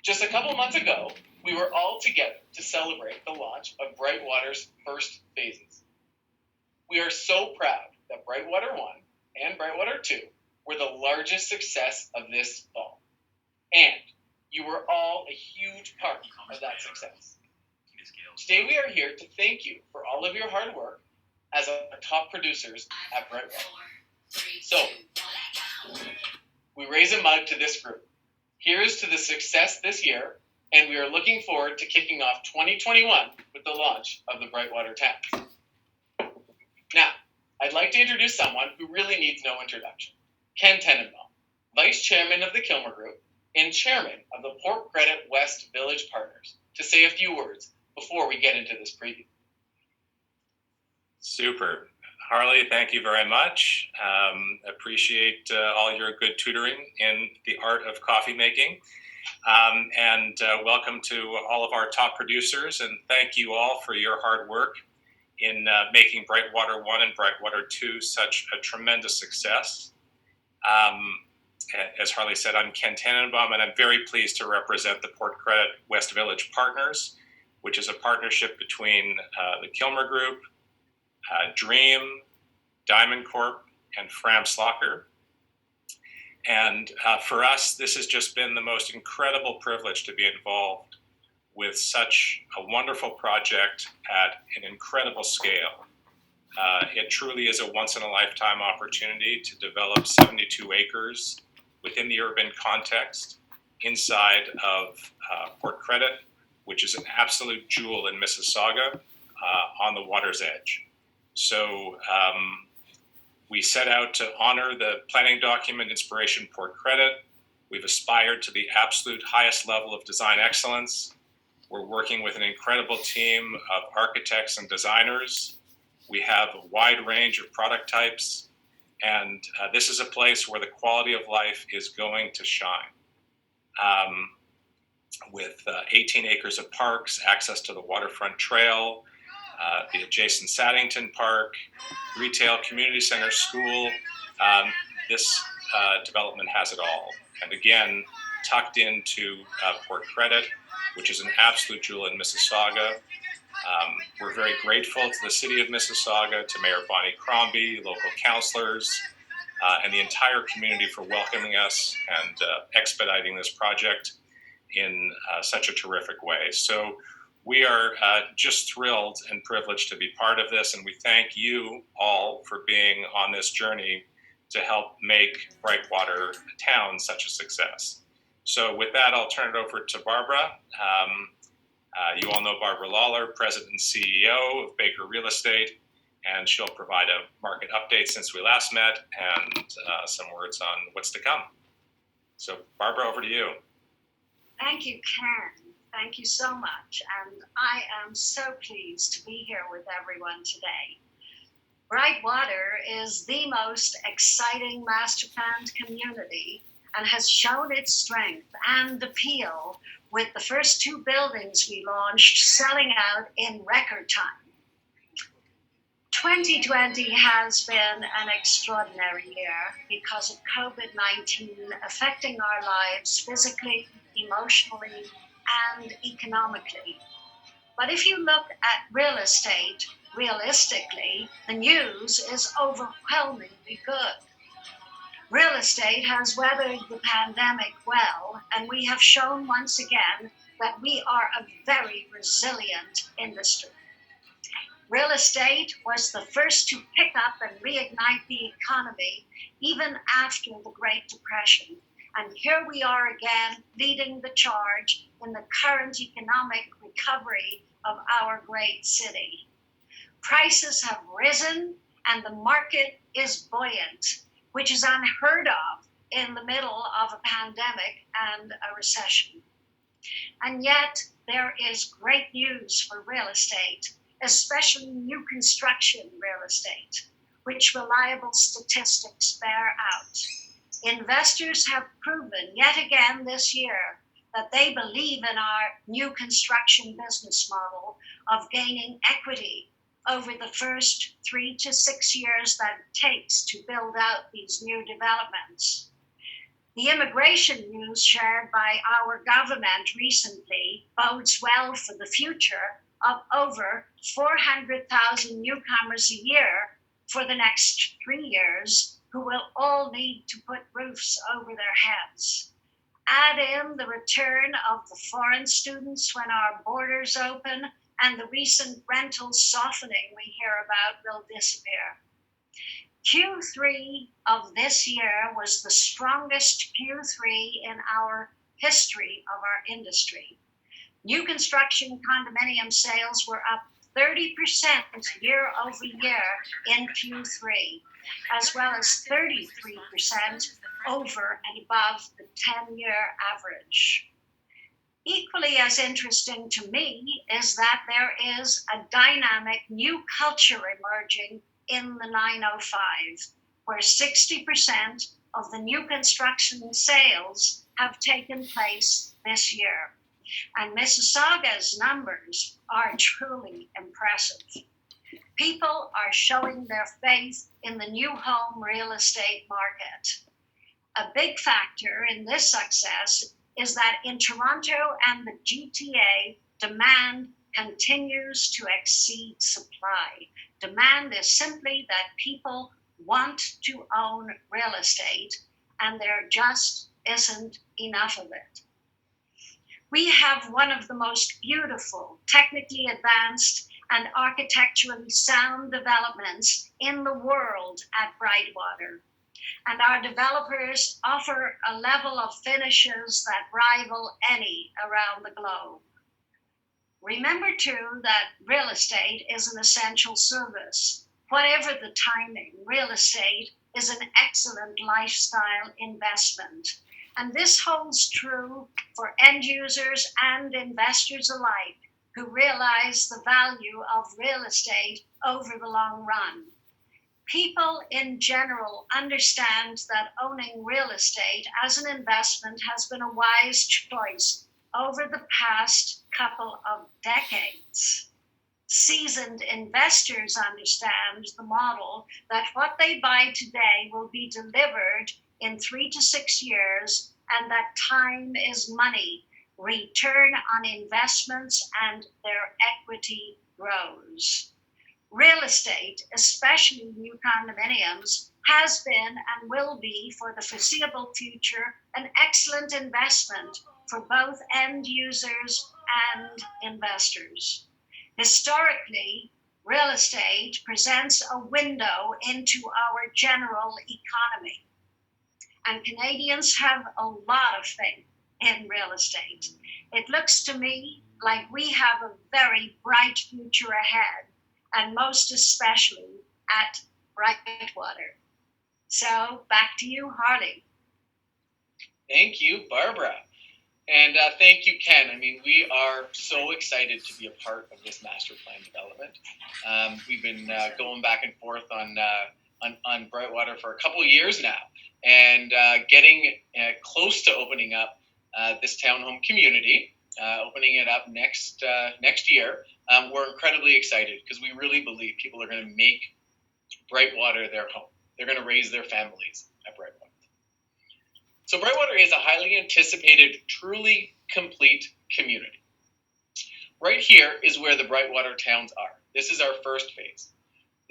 Just a couple months ago, we were all together to celebrate the launch of Brightwater's first phases. We are so proud that Brightwater 1 and Brightwater 2 were the largest success of this fall. And you were all a huge part of that success. Today we are here to thank you for all of your hard work as our top producers at Brightwater. So, we raise a mug to this group. Here's to the success this year, and we are looking forward to kicking off 2021 with the launch of the Brightwater Towns. Now, I'd like to introduce someone who really needs no introduction. Ken Tenenbaum, Vice Chairman of the Kilmer Group and Chairman of the Port Credit West Village Partners, to say a few words before we get into this preview. Super. Harley, thank you very much. Appreciate all your good tutoring in the art of coffee making. And welcome to all of our top producers, and thank you all for your hard work in making Brightwater 1 and Brightwater 2 such a tremendous success. As Harley said, I'm Ken Tenenbaum, and I'm very pleased to represent the Port Credit West Village Partners, which is a partnership between the Kilmer Group, Dream, Diamond Corp, and Fram Slocker. And for us, this has just been the most incredible privilege to be involved with such a wonderful project at an incredible scale. It truly is a once-in-a-lifetime opportunity to develop 72 acres within the urban context inside of Port Credit, which is an absolute jewel in Mississauga on the water's edge. So we set out to honor the planning document Inspiration Port Credit. We've aspired to the absolute highest level of design excellence. We're working with an incredible team of architects and designers. We have a wide range of product types, and this is a place where the quality of life is going to shine. With 18 acres of parks, access to the waterfront trail, the adjacent Saddington Park, retail, community center, school, this development has it all. And again, tucked into Port Credit, which is an absolute jewel in Mississauga. We're very grateful to the city of Mississauga, to Mayor Bonnie Crombie, local councillors, and the entire community for welcoming us and expediting this project in such a terrific way. So we are just thrilled and privileged to be part of this, and we thank you all for being on this journey to help make Brightwater Towns such a success. So with that, I'll turn it over to Barbara. You all know Barbara Lawler, President and CEO of Baker Real Estate, and she'll provide a market update since we last met and some words on what's to come. So Barbara, over to you. Thank you, Ken. Thank you so much. And I am so pleased to be here with everyone today. Brightwater is the most exciting master planned community and has shown its strength and appeal with the first two buildings we launched selling out in record time. 2020 has been an extraordinary year because of COVID-19 affecting our lives physically, emotionally, and economically. But if you look at real estate, realistically, the news is overwhelmingly good. Real estate has weathered the pandemic well, and we have shown once again that we are a very resilient industry. Real estate was the first to pick up and reignite the economy even after the Great Depression. And here we are again, leading the charge in the current economic recovery of our great city. Prices have risen and the market is buoyant, which is unheard of in the middle of a pandemic and a recession. And yet there is great news for real estate, especially new construction real estate, which reliable statistics bear out. Investors have proven yet again this year that they believe in our new construction business model of gaining equity over the first 3 to 6 years that it takes to build out these new developments. The immigration news shared by our government recently bodes well for the future of over 400,000 newcomers a year for the next 3 years who will all need to put roofs over their heads. Add in the return of the foreign students when our borders open, and the recent rental softening we hear about will disappear. Q3 of this year was the strongest Q3 in our history of our industry. New construction condominium sales were up 30% year over year in Q3, as well as 33% over and above the 10-year average. Equally as interesting to me is that there is a dynamic new culture emerging in the 905, where 60% of the new construction sales have taken place this year. And Mississauga's numbers are truly impressive. People are showing their faith in the new home real estate market. A big factor in this success is that in Toronto and the GTA, demand continues to exceed supply. Demand is simply that people want to own real estate, and there just isn't enough of it. We have one of the most beautiful, technically advanced, and architecturally sound developments in the world at Brightwater. And our developers offer a level of finishes that rival any around the globe. Remember too that real estate is an essential service. Whatever the timing, real estate is an excellent lifestyle investment. And this holds true for end users and investors alike who realize the value of real estate over the long run. People in general understand that owning real estate as an investment has been a wise choice over the past couple of decades. Seasoned investors understand the model that what they buy today will be delivered in 3 to 6 years, and that time is money. Return on investments and their equity grows. Real estate, especially new condominiums, has been and will be for the foreseeable future an excellent investment for both end users and investors. Historically, real estate presents a window into our general economy, and Canadians have a lot of faith in real estate. It looks to me like we have a very bright future ahead, and most especially at Brightwater. So back to you, Harley. Thank you, Barbara. And thank you, Ken. I mean, we are so excited to be a part of this master plan development. We've been going back and forth on Brightwater for a couple of years now, and getting close to opening up this townhome community, opening it up next year. We're incredibly excited because we really believe people are going to make Brightwater their home. They're going to raise their families at Brightwater. So Brightwater is a highly anticipated, truly complete community. Right here is where the Brightwater Towns are. This is our first phase.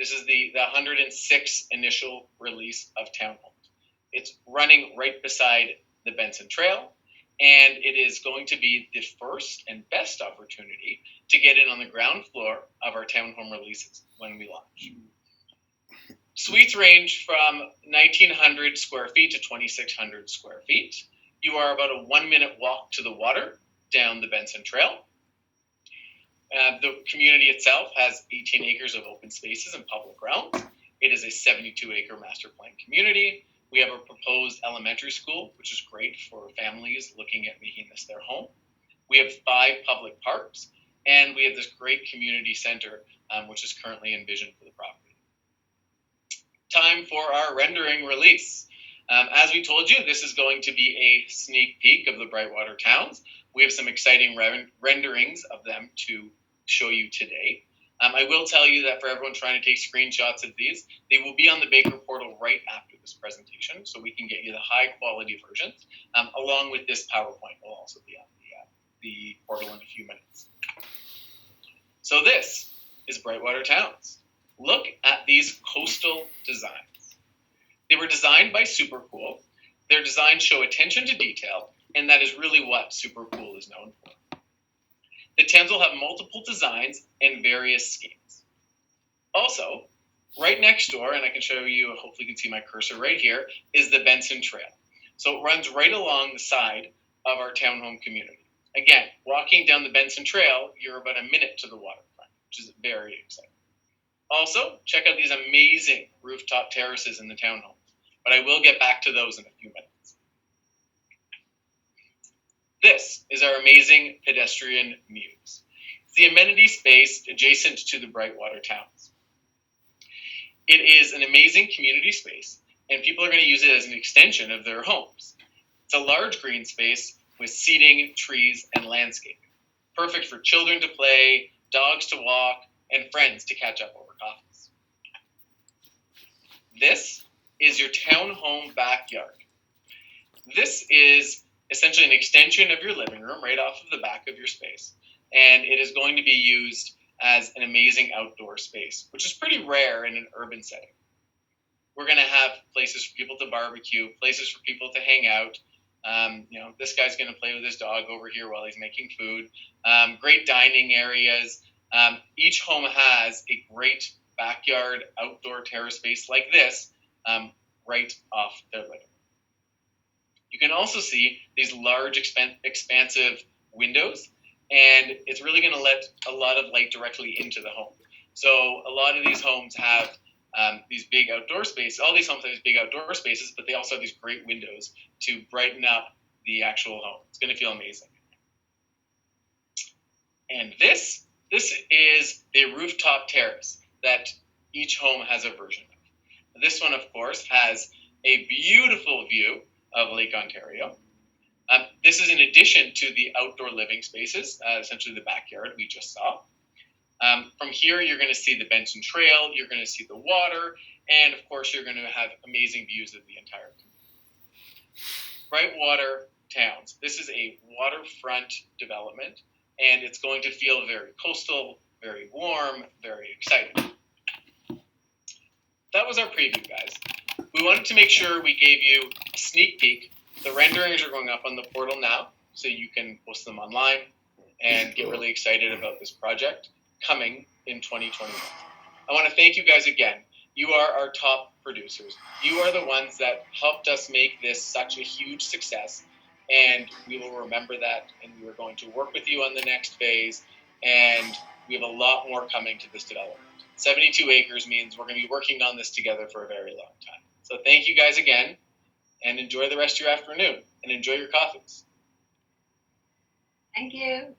This is the 106 initial release of townhomes. It's running right beside the Benson Trail, and it is going to be the first and best opportunity to get in on the ground floor of our townhome releases when we launch. Suites range from 1,900 square feet to 2,600 square feet. You are about a 1-minute walk to the water down the Benson Trail. The community itself has 18 acres of open spaces and public grounds. It is a 72-acre master plan community. We have a proposed elementary school, which is great for families looking at making this their home. We have 5 public parks, and we have this great community center, which is currently envisioned for the property. Time for our rendering release. As we told you, this is going to be a sneak peek of the Brightwater Towns. We have some exciting renderings of them to show you today. I will tell you that for everyone trying to take screenshots of these, they will be on the Baker portal right after this presentation, so we can get you the high quality versions, along with this PowerPoint will also be on the portal in a few minutes. So this is Brightwater Towns. Look at these coastal designs. They were designed by Supercool. Their designs show attention to detail, and that is really what Supercool is known for. The towns will have multiple designs and various schemes. Also, right next door, and I can show you, hopefully you can see my cursor right here, is the Benson Trail. So it runs right along the side of our townhome community. Again, walking down the Benson Trail, you're about a minute to the waterfront, which is very exciting. Also, check out these amazing rooftop terraces in the townhomes, but I will get back to those in a few minutes. This is our amazing Pedestrian Muse. It's the amenity space adjacent to the Brightwater Towns. It is an amazing community space, and people are going to use it as an extension of their homes. It's a large green space with seating, trees, and landscaping. Perfect for children to play, dogs to walk, and friends to catch up over coffees. This is your townhome backyard. This is essentially an extension of your living room right off of the back of your space, and it is going to be used as an amazing outdoor space, which is pretty rare in an urban setting. We're going to have places for people to barbecue, places for people to hang out. This guy's going to play with his dog over here while he's making food. Great dining areas. Each home has a great backyard outdoor terrace space like this right off their living room. You can also see these large, expansive windows, and it's really going to let a lot of light directly into the home. So a lot of these homes have these big outdoor spaces. All these homes have these big outdoor spaces, but they also have these great windows to brighten up the actual home. It's going to feel amazing. And this is the rooftop terrace that each home has a version of. This one, of course, has a beautiful view of Lake Ontario. This is in addition to the outdoor living spaces, essentially the backyard we just saw. From here, you're going to see the Benson Trail, you're going to see the water, and of course, you're going to have amazing views of the entire community. Brightwater Towns. This is a waterfront development, and it's going to feel very coastal, very warm, very exciting. That was our preview, guys. We wanted to make sure we gave you a sneak peek. The renderings are going up on the portal now, so you can post them online and get really excited about this project coming in 2021. I want to thank you guys again. You are our top producers. You are the ones that helped us make this such a huge success, and we will remember that, and we are going to work with you on the next phase, and we have a lot more coming to this development. 72 acres means we're going to be working on this together for a very long time. So thank you guys again, and enjoy the rest of your afternoon, and enjoy your coffees. Thank you.